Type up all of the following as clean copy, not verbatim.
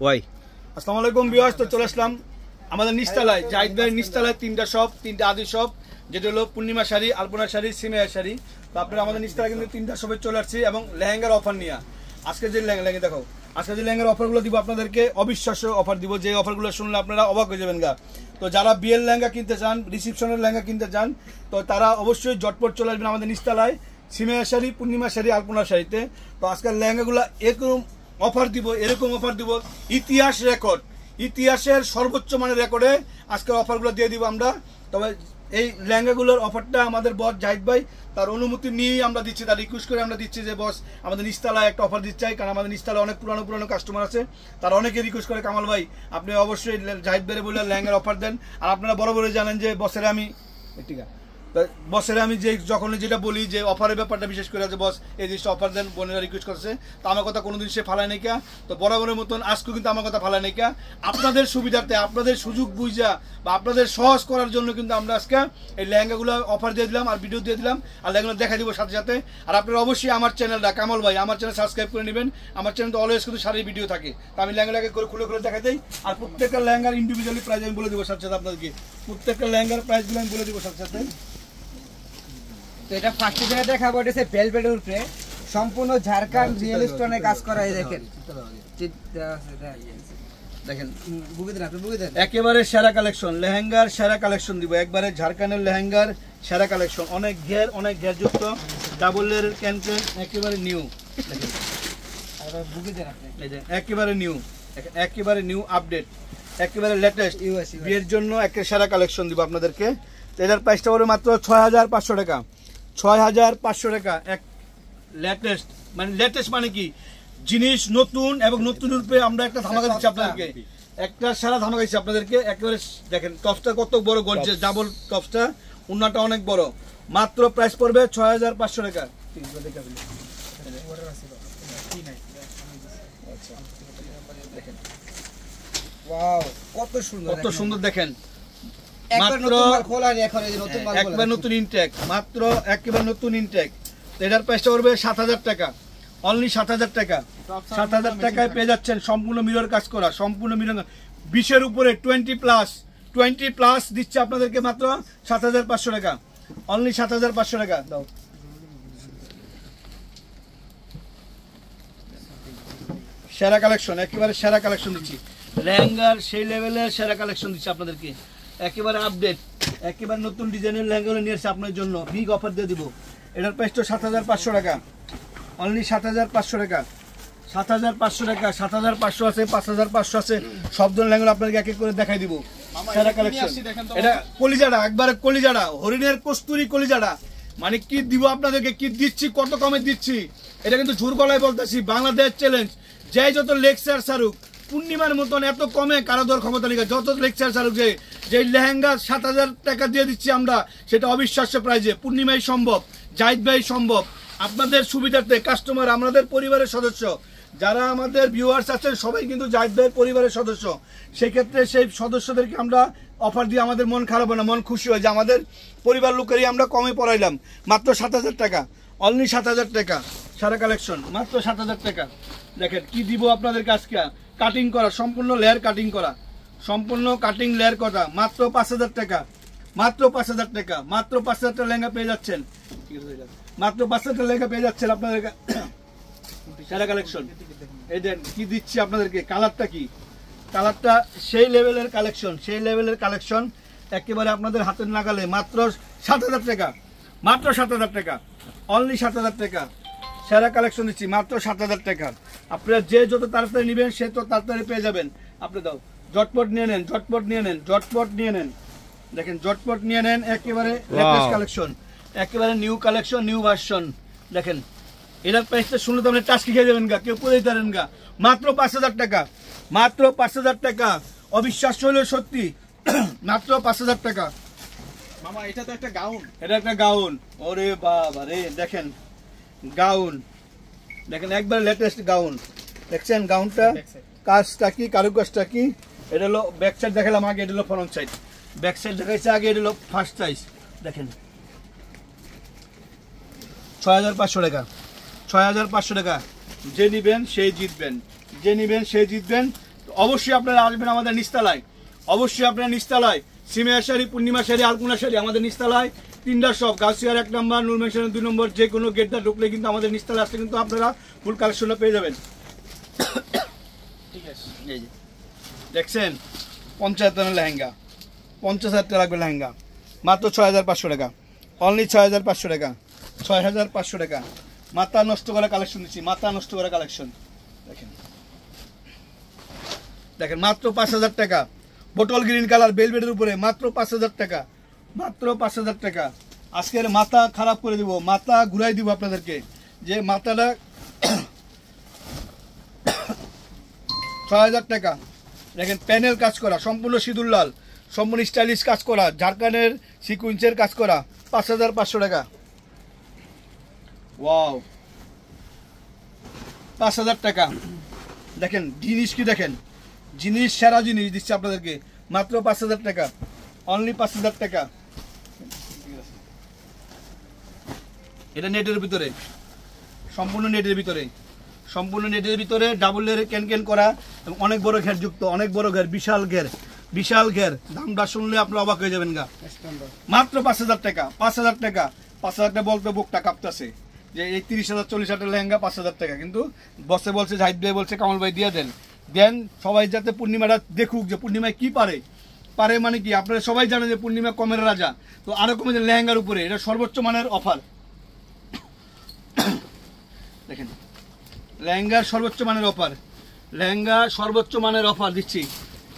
Y. আসসালামু আলাইকুম viewers, তো চলে আসলাম আমাদের নিচতলায়, জাহিদ ভাইয়ের নিচতলায় তিনটা শপ, তিনটা আদি শপ, যেটা হলো পূর্ণিমা শাড়ি, আলপনা শাড়ি, সিমিয়া শাড়ি। তো আপনারা আমাদের নিচতলায় কিন্তু তিনটা শপে চলে আসছি এবং লেহেঙ্গার অফার নিয়ে। আজকে যে লেহেঙ্গা দেখো, আজকে যে লেহেঙ্গার অফারগুলো দিব আপনাদেরকে, অবিশ্বাস্য অফার দিব, যে অফারগুলো শুনলে আপনারা অবাক হয়ে যাবেন গা। তো যারা বিয়ের লেহেঙ্গা কিনতে চান, রিসেপশনের লেহেঙ্গা কিনতে চান, তো তারা অবশ্যই জটপট চলে আসবেন আমাদের নিচতলায় সিমিয়া শাড়ি, পূর্ণিমা শাড়ি, আলপনা শাড়িতে। তো আজকের লেহেঙ্গাগুলো এরকম অফার দিব, এরকম অফার দিব, ইতিহাস রেকর্ড, ইতিহাসের সর্বোচ্চ মানের রেকর্ডে আজকের অফারগুলো দিয়ে দিব আমরা। তবে এই লেহেঙ্গাগুলোর অফারটা আমাদের বস জাহিদ ভাই তার অনুমতি নিয়েই আমরা দিচ্ছি, তার রিকোয়েস্ট করে আমরা দিচ্ছি যে বস আমাদের নিচতলায় একটা অফার দিতে চাই, কারণ আমাদের নিচতলায় অনেক পুরানো কাস্টমার আছে, তারা অনেকে রিকোয়েস্ট করে কামাল ভাই আপনি অবশ্যই জাহিদ ভাইয়ের বলে লেহেঙ্গার অফার দেন। আর আপনারা বড় জানেন যে বসের আমি ঠিক আছে, বসের আমি যে যখন যেটা বলি যে অফারের ব্যাপারটা বিশেষ করে আছে, বস এই জিনিসটা অফার দেন, বোনেরা রিকোয়েস্ট করছে, তো আমার কথা কোনোদিন সে ফালায় নাই কা। তো বরাবরের মতন আজকেও কিন্তু আমার কথা ফালায় নাই কা। আপনাদের সুবিধার্থে, আপনাদের সুযোগ বুঝা বা আপনাদের সহজ করার জন্য কিন্তু আমরা আজকে এই লেহেঙ্গাগুলো অফার দিয়ে দিলাম আর ভিডিও দিয়ে দিলাম, আর লেহেঙ্গাগুলো দেখা দিব সাথে সাথে। আর আপনারা অবশ্যই আমার চ্যানেলটা কামাল ভাই আমার চ্যানেল সাবস্ক্রাইব করে নেবেন। আমার চ্যানেল তো অলওয়েজ কিন্তু শাড়ির ভিডিও থাকে, তো আমি লেহেঙ্গাটাকে খুলে দেখা দিই। আর প্রত্যেকটা লেহেঙ্গার ইন্ডিভিজুয়ালি প্রাইস আমি বলে দেবো সাথে সাথে আপনাদেরকে, প্রত্যেকটা লেহেঙ্গার প্রাইসগুলো আমি বলে দেবো সাথে সাথে। তো এটা ফার্স্টে যেটা দেখাবো এটা হচ্ছে ভেলভেটের উপরে সম্পূর্ণ ঝাড়খণ্ড রিয়েল স্টোনে কাজ করা। এই দেখেন দেখেন একেবারে সেরা কালেকশন, লেহেঙ্গার সেরা কালেকশন দিব, একবারে ঝাড়খণ্ডের লেহেঙ্গার সেরা কালেকশন, অনেক ঘের যুক্ত, ডাবলের ক্যানকেন, একেবারে নিউ, একেবারে নিউ আপডেট, একেবারে লেটেস্ট, বিয়ের জন্য একটা সেরা কালেকশন দিব আপনাদেরকে। এটার প্রাইসটা পড়বে মাত্র 6500 টাকা, 6500 টাকা। এক লেটেস্ট মানে কি জিনিস নতুন এবং নতুন রূপে আমরা একটা ধামাকা দিচ্ছি আপনাদেরকে, একটা সারা ধামাকা দিচ্ছি আপনাদেরকে। একেবারে দেখেন টপসটা কত বড় গর্জিয়াস, ডাবল টপসটা, ওন্নাটা অনেক বড়, মাত্র প্রাইস পড়বে 6500 টাকা। কত সুন্দর দেখেন, একবার নতুন ইনটেক, মাত্র একেবারে নতুন ইনটেক। এটার প্রাইসটা পড়বে 7000 টাকা, অনলি 7000 টাকা। 7000 টাকায় পেয়ে যাচ্ছেন সম্পূর্ণ মিরর কাজ করা, সম্পূর্ণ মিরর 20-এর উপরে 20 প্লাস দিচ্ছে আপনাদেরকে মাত্র 7500 টাকা, অনলি 7500 টাকা দাও। সেরা কালেকশন, একেবারে সেরা কালেকশন দিচ্ছি, লেহেঙ্গার সেই লেভেলের সেরা কালেকশন দিচ্ছি আপনাদেরকে, একেবারে আপডেট, একেবারে নতুন ডিজাইনের লেহেঙ্গাগুলো নিয়ে এসে আপনার জন্য বিগ অফার দিয়ে দিব। এটার প্রাইসটা 7500 টাকা, অনলি 7500 টাকা, 7500 টাকা, 7500 আছে, 5500 আছে, সব ধরনের লেহেঙ্গা আপনাদেরকে এক এক করে দেখাই দিব। সেরা কালেকশন, এটা কলিজাটা, একবারে কলিজাটা, হরিণের কস্তুরি কলিজাটা, মানে কি দিব আপনাদেরকে, কি দিচ্ছি, কত কমে দিচ্ছি, এটা কিন্তু ঝুর গলায় বলতেছি, বাংলাদেশ চ্যালেঞ্জ। যে যত লেকচার সারুক পূর্ণিমার মতন এত কমে কারো দর ক্ষমতা নেই, যত লেকচার সারুক, যে লেহেঙ্গা 7000 টাকা দিয়ে দিচ্ছি আমরা, সেটা অবিশ্বাস্য প্রাইজে, পূর্ণিমাই সম্ভব, জাহিদ ভাই সম্ভব, আপনাদের সুবিধার্থে। কাস্টমার আমাদের পরিবারের সদস্য, যারা আমাদের ভিউয়ার্স আছেন সবাই কিন্তু জাহিদ ভাইয়ের পরিবারের সদস্য, সেই ক্ষেত্রে সেই সদস্যদেরকে আমরা অফার দিয়ে আমাদের মন খারাপ হয় না, মন খুশি হয় যে আমাদের পরিবার লোকেরই আমরা কমে পড়াইলাম, মাত্র 7000 টাকা, অনলি 7000 টাকা, সারা কালেকশন মাত্র 7000 টাকা। দেখেন কি দিব আপনাদের কাজকে, কাটিং করা, সম্পূর্ণ লেয়ার কাটিং করা, সম্পূর্ণ কাটিং লেয়ার করা, মাত্র 5000 টাকা, মাত্র 5000 টাকা, মাত্র 5000 টাকা লেহেঙ্গা পেয়ে যাচ্ছেন, মাত্র 5000 টাকা লেহেঙ্গা পেয়ে যাচ্ছেন আপনাদের সেরা কালেকশন। এই দেন কি দিচ্ছি আপনাদেরকে, কালারটা কি, কালারটা সেই লেভেলের কালেকশন, সেই লেভেলের কালেকশন, একেবারে আপনাদের হাতের নাগালে, মাত্র 7000 টাকা, মাত্র 7000 টাকা, অনলি 7000 টাকা, সেরা কালেকশন দিচ্ছি মাত্র 7000 টাকা। আপনারা যে যত তাড়াতাড়ি নেবেন সে তো তাড়াতাড়ি পেয়ে যাবেন। আপনি দাও ঝটপট নিয়ে নেন, ঝটপট নিয়ে নেন, ঝটপট নিয়ে নেন, দেখেন ঝটপট নিয়ে নেন, একেবারে লেটেস্ট কালেকশন, একেবারে নিউ কালেকশন, নিউ ভার্সন। দেখেন এটার প্রাইসটা শুনলে তো আপনি টাস্কি খেয়ে যাবেন গা, কেউ পরে দিতেন গা, মাত্র 5000 টাকা, মাত্র 5000 টাকা, অবিশ্বাস্য হলেও সত্যি, মাত্র 5000 টাকা। মামা এটা তো একটা গাউন, এটা একটা গাউন, ওরে বাবা রে, দেখেন গাউন, দেখেন একবার লেটেস্ট গাউন, দেখছেন গাউনটা কাজটা কি, কারুকাজটা কি। এটা হলো ব্যাক সাইড দেখালাম আগে, এটা হলো ফ্রন্ট সাইড, ব্যাক সাইড দেখাইছে আগে, এটা হলো ফার্স্ট সাইজ। দেখেন 6500 টাকা, 6500 টাকা, যে নিবেন সেই জিতবেন, যে নিবেন সেই জিতবেন। অবশ্যই আপনারা আসবেন আমাদের নিস্তালায়, অবশ্যই আপনারা নিস্তালায় সিমিয়া শাড়ি, পূর্ণিমা শাড়ি, আলপনা শাড়ি আমাদের নিস্তালায় 3টা শপ, গাউসিয়ার 1 নম্বর, নূর মেনশনের 2 নম্বর, যে কোনো গেটটা ঢুকলে কিন্তু আমাদের নিস্তালায় আসতে কিন্তু আপনারা ফুল কালেকশনটা পেয়ে যাবেন। ঠিক আছে, এই যে দেখছেন 50,000 লেহেঙ্গা, 50,000 টাকা লাগবে লেহেঙ্গা, মাত্র 6,500 টাকা, অনলি 6,500 টাকা, 6,500 টাকা। মাথা নষ্ট করা কালেকশন দিচ্ছি, মাথা নষ্ট করা কালেকশন। দেখেন দেখেন মাত্র 5,000 টাকা, বোটল গ্রিন কালার বেলভেটের উপরে মাত্র 5,000 টাকা, মাত্র 5,000 টাকা। আজকের মাথা খারাপ করে দিব, মাথা ঘুরাই দিব আপনাদেরকে, যে মাথাটা 6,000 টাকা। দেখেন প্যানেল কাজ করা, সম্পূর্ণ সিঁদুর লাল, সম্পূর্ণ স্টাইলিশ কাজ করা, ঝাড়খানের সিকুয়েন্সের কাজ করা, 5,500 টাকা। ওয়াও, 5,000 টাকা। দেখেন জিনিস কি, দেখেন জিনিস, সেরা জিনিস দিচ্ছে আপনাদেরকে মাত্র 5,000 টাকা, অনলি 5,000 টাকা। এটা নেটের ভিতরে, সম্পূর্ণ নেটের ভিতরে, সম্পূর্ণ নেটের ভিতরে ডাবল লেয়ারে ক্যান করা এবং অনেক বড় ঘের যুক্ত, অনেক বড় ঘের, বিশাল ঘের, বিশাল ঘের। দামটা শুনলে আপনারা অবাক হয়ে যাবেন গা। মাত্র 5,000 টাকা, 5,000 টাকা, 5,000 টাকা বলতে বুকটা কাঁপতেছে যে এই 30,000 40,000 লেহেঙ্গা 5,000 টাকা। কিন্তু বসে বলছে, জাহিদ ভাই বলছে, কামাল ভাই দিয়ে দেন, দেন সবাই যাতে পূর্ণিমাটা দেখুক যে পূর্ণিমায় কি পারে। পারে মানে কি, আপনারা সবাই জানেন যে পূর্ণিমা কমের রাজা, তো আরো কমে লেহেঙ্গার উপরে এটা সর্বোচ্চ মানের অফার। দেখেন লেহেঙ্গার সর্বোচ্চ মানের অফার, লেহেঙ্গা সর্বোচ্চ মানের অফার দিচ্ছি।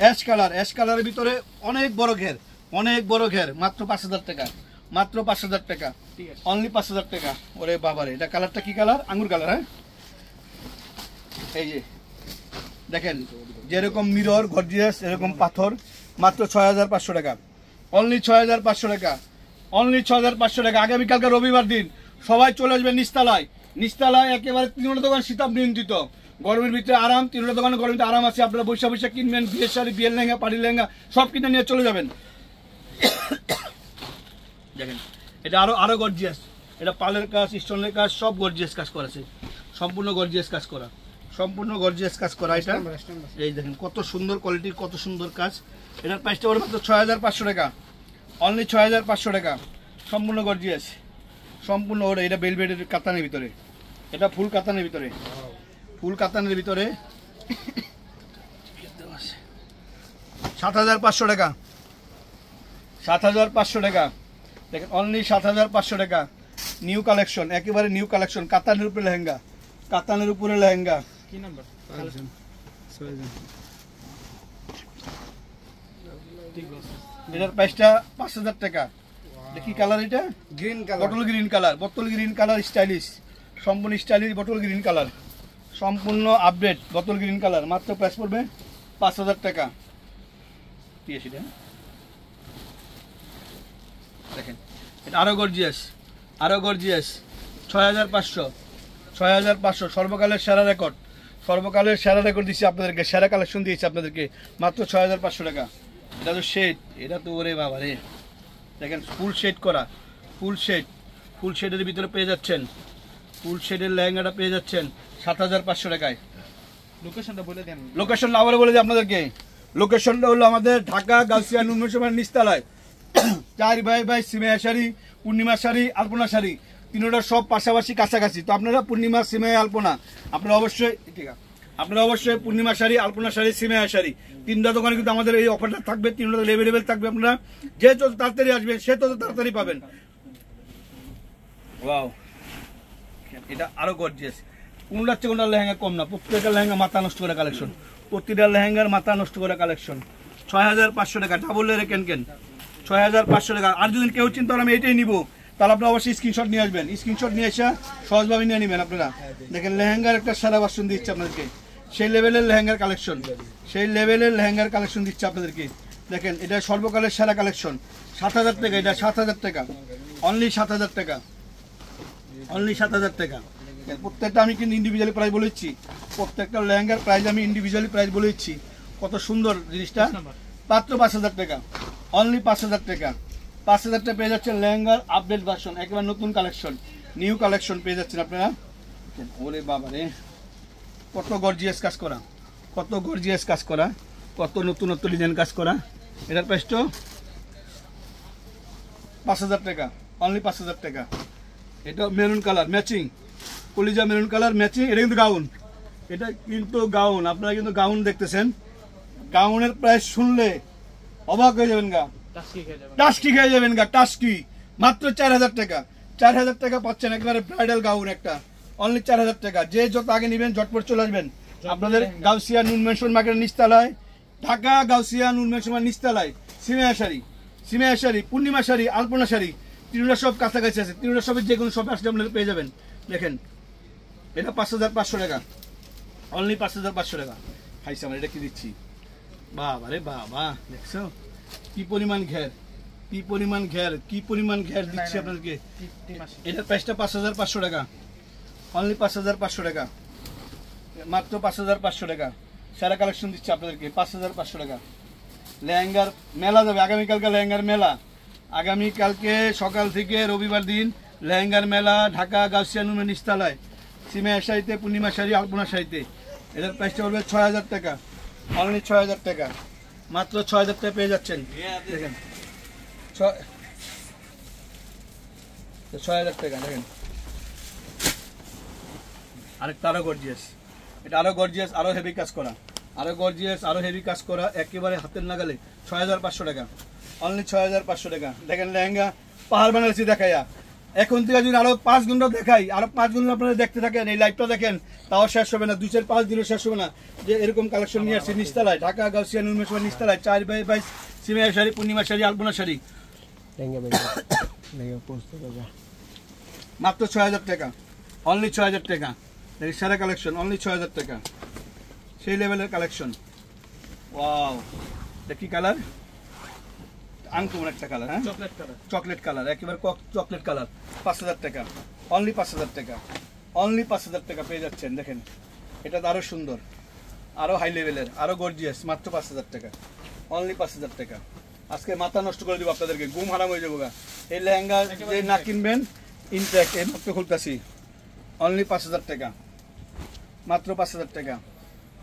অ্যাশ কালার, অ্যাশ কালারের ভিতরে অনেক বড় ঘের, অনেক বড় ঘের, মাত্র 5,000 টাকা, মাত্র 5,000 টাকা, অনলি 5,000 টাকা। ওরে বাবারে, এটা কালারটা কি কালার? আঙ্গুর কালার। হ্যাঁ এই যে দেখেন যেরকম মিরর গর্জিয়াস, এরকম পাথর, মাত্র 6,500 টাকা, অনলি 6,500 টাকা, অনলি 6,500 টাকা। আগামীকালকে রবিবার দিন সবাই চলে আসবেন নিস্তালায়, নিস্তালায় একেবারে 3টা দোকান শীতাব নিয়ন্ত্রিত, গরমের ভিতরে আরাম, 3টা দোকানে গরমের ভিতরে আরাম আছে। আপনারা বৈশা বৈশা কিনবেন, বিয়ের শাড়ি, বিয়ের লেহেঙ্গা, পাড়ি লেহেঙ্গা সব কিনে নিয়ে চলে যাবেন। দেখেন এটা আরো গর্জিয়াস, এটা পালের কাজ, স্টোনের কাজ, সব গর্জিয়াস কাজ করা আছে, সম্পূর্ণ গর্জিয়াস কাজ করা, সম্পূর্ণ গর্জিয়াস কাজ করা। এটা এই দেখেন কত সুন্দর কোয়ালিটির, কত সুন্দর কাজ। এটার প্রাইসটা পড়বে মাত্র 6,500 টাকা, অনলি 6,500 টাকা, সম্পূর্ণ গর্জিয়াস, সম্পূর্ণ। ওটা এটা বেলভেটের কাতানের ভিতরে, এটা ফুল কাতানের ভিতরে, ফুল কাতানের ভিতরে 7,500 টাকা, 7,500 টাকা। দেখেন অনলি 7,500 টাকা, নিউ কালেকশন, একেবারে নিউ কালেকশন, কাতানের উপরে লেহেঙ্গা, কাতানের উপরে লেহেঙ্গা। কি নাম্বার? এটার প্রাইসটা 5,000 টাকা। দেখি কালার, এটা green colour, bottle green colour, bottle green colour, stylish, সম্পূর্ণ স্টাইলিশ বটল গ্রিন কালার, সম্পূর্ণ আপডেট বটল গ্রিন কালার। মাত্র প্রাইস পড়বে 5,000 টাকা। দেখেন এটা আরো গর্জিয়াস, আরো গর্জিয়াস, 6,500, 6,500, সর্বকালের সেরা রেকর্ড, সর্বকালের সেরা রেকর্ড দিচ্ছি আপনাদেরকে, সেরা কালেকশন দিয়েছি আপনাদেরকে মাত্র 6,500 টাকা। এটা তো শেড, এটা তো ওরে বাবা রে, দেখেন ফুল শেড করা, ফুল শেড, ফুল শেডের ভিতরে পেয়ে যাচ্ছেন, ফুল শেডের লেহেঙ্গাটা পেয়ে যাচ্ছেন 7,500 টাকায়। লোকেশনটা বলে দেন। লোকেশনটা আবার বলে দিই আপনাদেরকে, লোকেশনটা হলো আমাদের ঢাকা গাউসিয়া নূর মেনশনের নিস্তালায়, 4 ভাই সিমিয়া শাড়ি, পূর্ণিমা শাড়ি, আলপনা শাড়ি, 3টা সব পাশাপাশি কাছাকাছি। তো আপনারা পূর্ণিমা, সিমিয়া, আলপনা, আপনারা অবশ্যই ঠিক আছে, আপনারা অবশ্যই পূর্ণিমা শাড়ি, আলপনা শাড়ি, সিমিয়া শাড়ি 3টা দোকানে কিন্তু আমাদের এই অফারটা থাকবে, 3টা অ্যাভেলেবেল থাকবে। আপনারা যে যত তাড়াতাড়ি আসবেন সে তত তাড়াতাড়ি পাবেন। ওয়াও, এটা আরো গর্জিয়াস, কোনটা হচ্ছে কোনটা লেহেঙ্গা কম না, প্রত্যেকটা লেহেঙ্গা মাথা নষ্ট করা কালেকশন, প্রতিটা লেহেঙ্গার মাথা নষ্ট করা কালেকশন। 6,500 টাকা, ডাবল লেয়ারে ক্যান, 6,500 টাকা। আর যদি কেউ চিন্তা করেন আমি এটাই নিব, তাহলে আপনারা অবশ্যই স্ক্রিনশট নিয়ে আসবেন, স্ক্রিনশট নিয়ে এসে সহজভাবে নিয়ে নেবেন। আপনারা দেখেন লেহেঙ্গার একটা সারা ভার্সন দিচ্ছে আপনাদেরকে, সেই লেভেলের লেহেঙ্গার কালেকশন, সেই লেভেলের লেহেঙ্গার কালেকশন দিচ্ছে আপনাদেরকে। দেখেন এটা সর্বকালের সেরা কালেকশন, 7,000 টাকা, এটা 7,000 টাকা, অনলি 7,000 টাকা, অনলি 7,000 টাকা। প্রত্যেকটা আমি কিন্তু ইন্ডিভিজুয়ালি প্রাইস বলেছি, প্রত্যেকটা লেহেঙ্গার প্রাইস আমি ইন্ডিভিজুয়ালি প্রাইস বলেছি। কত সুন্দর জিনিসটা, মাত্র 5,000 টাকা, অনলি 5,000 টাকা, 5,000 টাকা পেয়ে যাচ্ছেন লেহেঙ্গার আপডেট ভার্সন, একেবারে নতুন কালেকশন, নিউ কালেকশন পেয়ে যাচ্ছেন আপনারা। ওরে বাবা রে, কত গর্জিয়াস কাজ করা, কত গর্জিয়াস কাজ করা, কত নতুন ডিজাইন কাজ করা। এটার প্রাইসটা 5000 টাকা, অনলি 5000 টাকা। এটা মেরুন কালার ম্যাচিং, কলিজা মেরুন কালার ম্যাচিং। এটা কিন্তু গাউন, এটা কিন্তু গাউন। আপনারা কিন্তু গাউন দেখতেছেন, গাউনের প্রাইস শুনলে অবাক হয়ে যাবেন গা, টাস্কি খেয়ে যাবেন গা, টাস্কি। মাত্র 4000 টাকা, 4000 টাকা পাচ্ছেন একবারে ব্রাইডাল গাউন একটা, অনলি 4000 টাকা। যে যত আগে নেবেন ঝটপট চলে আসবেন আপনাদের গাউসিয়া নুন মেনশন মার্কেটের নিচতলায়, ঢাকা গাউসিয়া নুন মেনশন নিচতলায়। সিমিয়া শাড়ি, পূর্ণিমা শাড়ি, আলপনা শাড়ি, তিনটা সব কাছাকাছি আছে। তিনটা সবের যে কোনো শপে আসলে আপনারা পেয়ে যাবেন। দেখেন এটা 5500 টাকা, অনলি 5500 টাকা। খাইছে আমার এটা কি দিচ্ছি, বাবা রে বাবা, দেখছো কি পরিমাণ ঘের, কি পরিমাণ ঘের, কি পরিমাণ ঘের দিচ্ছি আপনাদেরকে। এটার প্রাইসটা 5500 টাকা, অনলি 5500 টাকা, মাত্র 5500 টাকা। সারা কালেকশন দিচ্ছি আপনাদেরকে 5500 টাকা। লেহেঙ্গার মেলা যাবে আগামীকালকে, লেহেঙ্গার মেলা আগামীকালকে সকাল থেকে রবিবার দিন লেহেঙ্গার মেলা ঢাকা গাউসিয়া নুন নিচতলায়, সিমিয়া শাড়িতে, পূর্ণিমা শাড়ি, আলপনা শাড়িতে। এটার প্রাইসটা পড়বে 6000 টাকা, অনলি 6000 টাকা, মাত্র 6000 টাকা পেয়ে যাচ্ছেন। দেখেন 6000 টাকা। দেখেন আরেকটা আরো গর্জিয়াস, এটা আরো গর্জিয়াস, আরো হেভি কাজ করা, আরো গর্জিয়াস, আরো হেভি কাজ করা, একেবারে হাতের নাগালে। 6500 টাকা, অনলি 6500 টাকা। দেখেন লেহেঙ্গা পাহাড় বানাচ্ছি দেখাইয়া। এখন থেকে যদি আরো 5 ঘন্টা দেখাই, আরো 5 ঘন্টা আপনারা দেখতে থাকেন, এই লাইভটা দেখেন, তাও শেষ হবে না, 2-4-5 দিনও শেষ হবে না। যে এরকম কালেকশন নিয়ে আসছি নিচতলায়, ঢাকা গাউসিয়া নুন মেনশন নিচতলায়, 4x22 সিমিয়া শাড়ি, পূর্ণিমা শাড়ি, আলপনা শাড়ি, মাত্র 6000 টাকা, অনলি 6000 টাকা। দেখি সারা কালেকশন, অনলি 6000 টাকা, সেই লেভেলের কালেকশন। ওয়াও, দেখি কালার আনকমন একটা কালার, হ্যাঁ চকলেট কালার, একেবারে চকলেট কালার। 5000 টাকা, অনলি 5000 টাকা, অনলি 5000 টাকা পেয়ে যাচ্ছেন। দেখেন এটা আরো সুন্দর, আরো হাই লেভেলের, আরো গর্জিয়াস, মাত্র 5000 টাকা, অনলি 5000 টাকা। আজকে মাথা নষ্ট করে দিব আপনাদেরকে, ঘুম হারাম হয়ে যাবো গা। এই লেহেঙ্গা যে না কিনবেন ইনট্যাক্ট, এই মাত্র খুলতেছি, অনলি 5000 টাকা, মাত্র 5000 টাকা।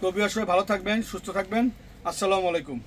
তো বিয়ার সবাই ভালো থাকবেন, সুস্থ থাকবেন। আসসালামু আলাইকুম।